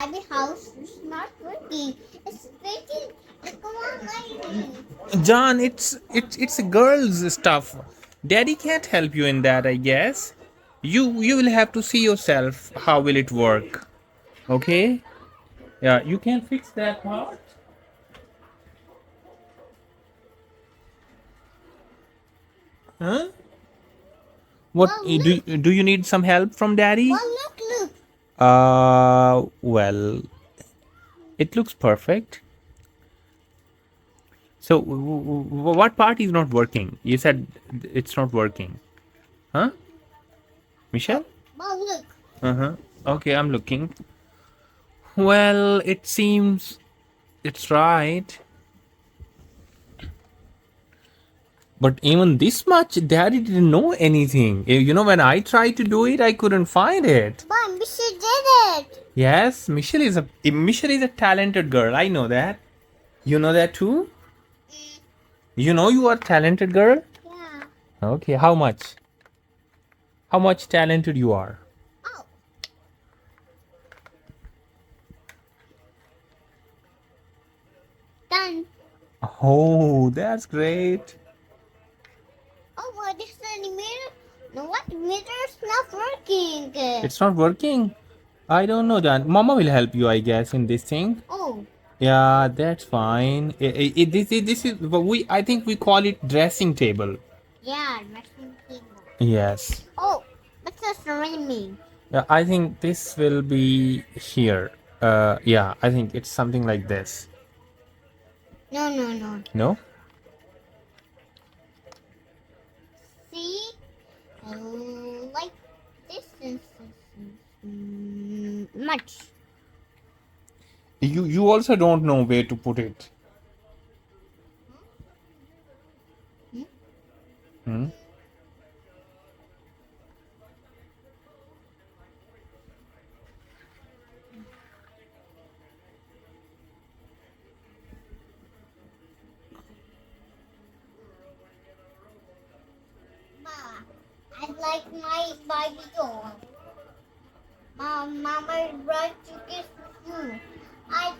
Daddy house is not working. It's working. Come on, John, it's a girl's stuff. Daddy can't help you in that, I guess. You will have to see yourself how will it work. Okay? Yeah, you can fix that part. Huh? What Mom, look. do you need some help from daddy? Mom, look. Well, it looks perfect. So what part is not working? You said it's not working. Huh? Michelle? Mom, look. Uh-huh. Okay, I'm looking. Well, it seems it's right. But even this much, Daddy didn't know anything. When I tried to do it, I couldn't find it. Mom, she did it. Yes, Michelle is a talented girl. I know that. You know that too? You know you are a talented girl? Yeah. Okay, how much? How much talented you are? Oh. Done. Oh, that's great. Oh, what is the mirror? No, what mirror's not working? It's not working. I don't know, John. Mama will help you, I guess, in this thing. Oh. Yeah, that's fine. This is I think we call it dressing table. Yeah, dressing table. Yes. Oh, what's this raining? Yeah, I think this will be here. Yeah, I think it's something like this. No. No? See? Like this is much. You also don't know where to put it. Hmm? Ma, I like my Barbie doll. Mama, run to kiss you. I